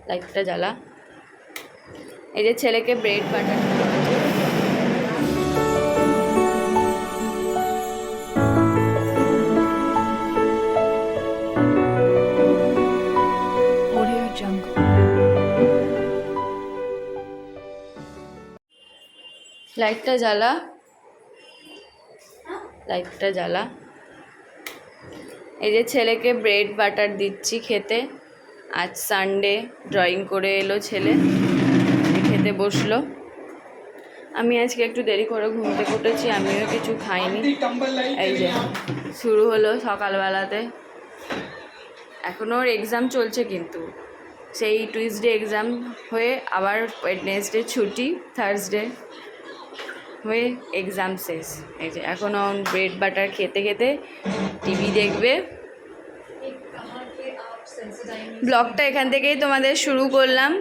লাইটটা জ্বালা। এই যে ছেলেকে ব্রেড বাটার লাইটটা জ্বালা, লাইটটা জ্বালা। এই যে ছেলেকে ব্রেড বাটার দিচ্ছি খেতে। আজ সানডে, ড্রয়িং করে এলো ছেলে, খেতে বসলো। আমি আজকে একটু দেরি করে ঘুম থেকে উঠেছি, আমিও কিছু খাইনি। এই যে শুরু হলো সকালবেলাতে। এখনও ওর এক্সাম চলছে, কিন্তু সেই টুইসডে এক্সাম হয়ে আবার ওয়েডনেসডে ছুটি, থার্সডে হয়ে এক্সাম শেষ। এই যে এখনও ব্রেড বাটার খেতে খেতে টিভি দেখবে। ব্লগটা এখান থেকেই তোমাদের শুরু করলাম।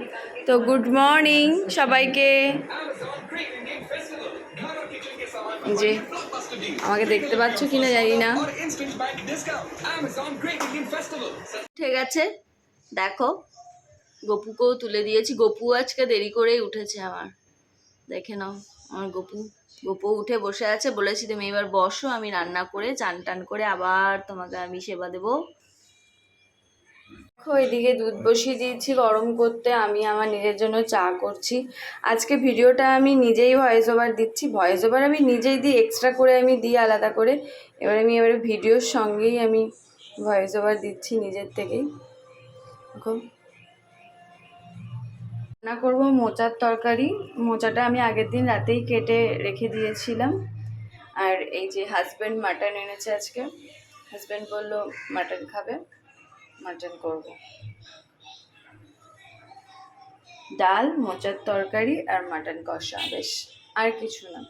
তো গুড মর্নিং সবাইকে। যে আমাকে দেখতে পাচ্ছ কিনা জানি না, ঠিক আছে। দেখো গপুকেও তুলে দিয়েছি। গপু আজকে দেরি করেই উঠেছে আমার, দেখে নাও আমার গপু উঠে বসে আছে। বলেছি তুমি এবার বসো, আমি রান্না করে চান টান করে আবার তোমাকে আমি সেবা দেবো। দেখো এদিকে দুধ বসিয়ে দিয়েছি গরম করতে, আমি আমার নিজের জন্য চা করছি। আজকে ভিডিওটা আমি নিজেই ভয়েস ওভার দিচ্ছি। ভয়েস ওভার আমি নিজেই দিই, এক্সট্রা করে আমি দিই আলাদা করে। এবারে ভিডিওর সঙ্গেই আমি ভয়েস ওভার দিচ্ছি নিজের থেকেই। দেখো রান্না করবো মোচার তরকারি। মোচাটা আমি আগের দিন রাতেই কেটে রেখে দিয়েছিলাম। আর এই যে হাজব্যান্ড মাটন এনেছে আজকে। হাজব্যান্ড বললো মাটন খাবে, মাটন করব। ডাল, মোচার তরকারি আর মাটন কষা, বেশ আর কিছু না।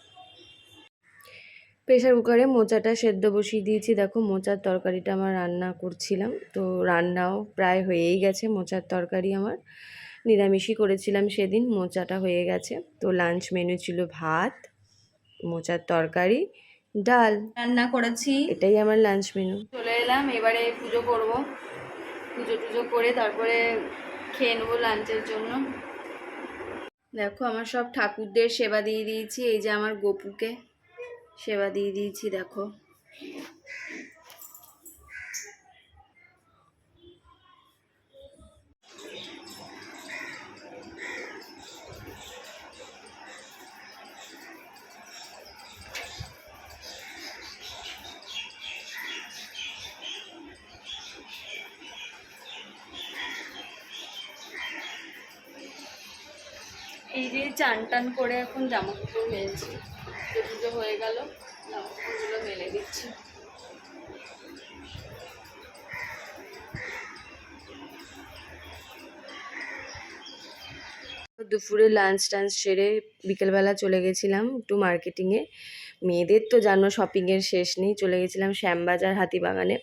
প্রেশার কুকারে মোচাটা সেদ্ধ বসিয়ে দিয়েছি। দেখো মোচার তরকারিটা আমার রান্না করছিলাম, তো রান্নাও প্রায় হয়েই গেছে। মোচার তরকারি আমার নিরামিষই করেছিলাম সেদিন, মোচাটা হয়ে গেছে। তো লাঞ্চ মেনু ছিল ভাত, মোচার তরকারি, ডাল রান্না করেছি, এটাই আমার লাঞ্চ মেনু। চলে এলাম, এবারে পুজো করব। পুজো টুজো করে তারপরে খেয়ে নেবো লাঞ্চের জন্য। দেখো আমার সব ঠাকুরদের সেবা দিয়ে দিয়েছি। এই যে আমার গপুকে সেবা দিয়ে দিয়েছি, দেখো। এই যে চান টান করে এখন জামা কাপড় মেলছি। পুজো হয়ে গেল, জামা কাপড়গুলো মেলে দিচ্ছি। দুপুরে লাঞ্চ টাঞ্চ সেরে বিকেলবেলা চলে গেছিলাম একটু মার্কেটিংয়ে। মেয়েদের তো জানো শপিংয়ের শেষ নেই। চলে গেছিলাম শ্যামবাজার, হাতিবাগানে।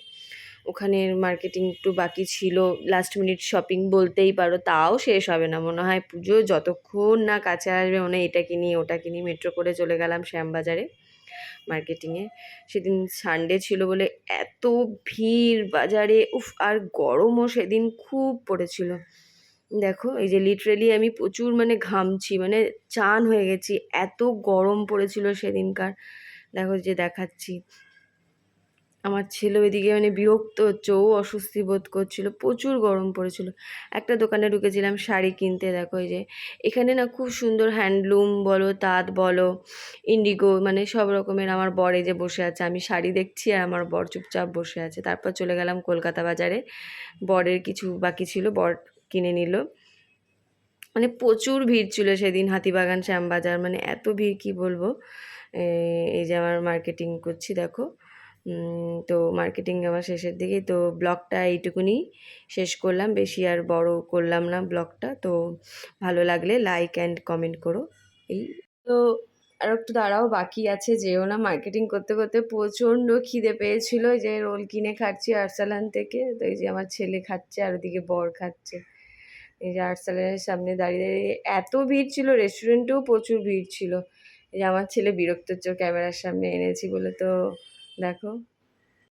ওখানে মার্কেটিং একটু বাকি ছিল, লাস্ট মিনিট শপিং বলতেই পারো। তাও শেষ হবে না মনে হয়, পুজো যতক্ষণ না কাছে আসবে মনে হয় এটা কিনি ওটা কিনি। মেট্রো করে চলে গেলাম শ্যামবাজারে মার্কেটিংয়ে। সেদিন সানডে ছিল বলে এত ভিড় বাজারে, উফ! আর গরমও সেদিন খুব পড়েছিল। দেখো এই যে লিটারেলি আমি প্রচুর ঘামছি, চান হয়ে গেছি, এত গরম পড়েছিল সেদিনকার। দেখো যে দেখাচ্ছি, আমার ছেলে ওইদিকে বিরক্ত হচ্ছে, ও অস্বস্তি বোধ করছিল, প্রচুর গরম পড়েছিল। একটা দোকানে ঢুকেছিলাম শাড়ি কিনতে। দেখো এই যে এখানে না খুব সুন্দর হ্যান্ডলুম বলো, তাঁত বলো, ইন্ডিগো, সব রকমের। আমার বর এই যে বসে আছে, আমি শাড়ি দেখছি আর আমার বর চুপচাপ বসে আছে। তারপর চলে গেলাম কলকাতা বাজারে, বরের কিছু বাকি ছিল, বর কিনে নিল। প্রচুর ভিড় ছিল সেদিন হাতিবাগান শ্যামবাজার, এত ভিড় কি বলবো। এই যে আমার মার্কেটিং করছি, দেখো। তো মার্কেটিং আমার শেষের দিকে। তো ব্লগটা এইটুকুনি শেষ করলাম, বেশি আর বড় করলাম না ব্লগটা। তো ভালো লাগলে লাইক অ্যান্ড কমেন্ট করো। এই তো আর একটু দাঁড়াও, বাকি আছে, যেও না। মার্কেটিং করতে করতে প্রচণ্ড খিদে পেয়েছিল, যে রোল কিনে খাচ্ছি আরসালান থেকে। তো এই যে আমার ছেলে খাচ্ছে আর ওদিকে বর খাচ্ছে। এই যে আর্টসালানের সামনে দাঁড়িয়ে দাঁড়িয়ে এত ভিড় ছিল, রেস্টুরেন্টেও প্রচুর ভিড় ছিল। এই যে আমার ছেলে বিরক্ত হচ্ছে ক্যামেরার সামনে এনেছি বলে। তো দেখো